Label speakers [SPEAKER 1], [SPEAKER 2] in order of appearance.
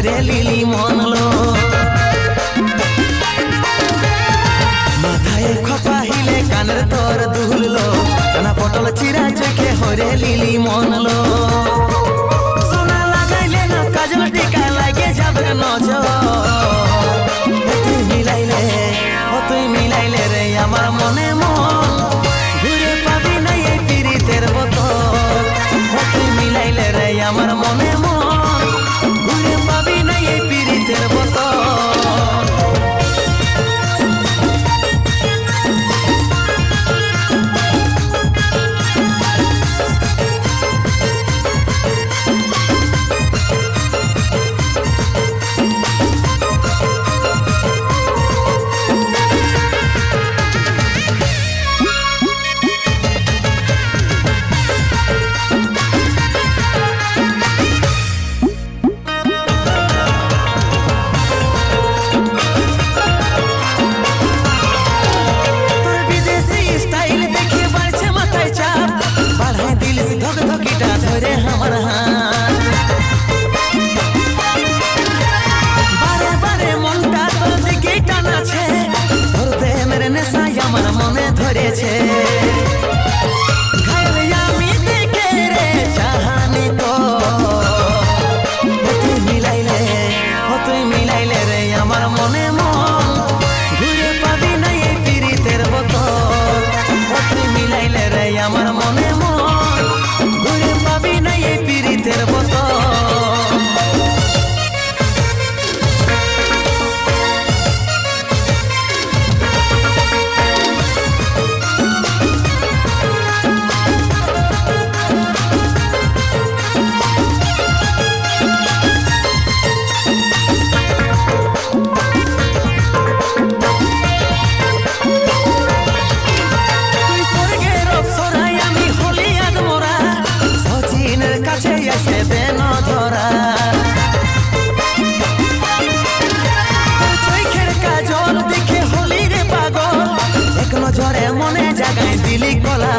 [SPEAKER 1] ধরে লিলি মনলো মাথায় খপা হিলে কানের তোর দুললো কানা পটল চিরা চোখে হরে লিলি মনলো সোনা লাগাইলে না কাজল টিকা লাগে যাবে নজর তুই মিলাইলে রে আমার মনে মন ঘুরে পাবি না এই পীড়িতের বোতল তুই মিলাইলে রে আমার মনে মন ঘুরে পাবি না এই পীড়িতের বোতল আমার মনে ধরেছে ঘায়ল আমি দেখে রে চাহানি তো তুই মিলাইলে রে আমার মনে মন ঘুরে পাবি না এই পীড়িতের বোতল তুই মিলাইলে রে আমার মনে মন ঘুরে পাবি না এই পীড়িতের বোতল ঝরে মনে জাগায় দিলি কলা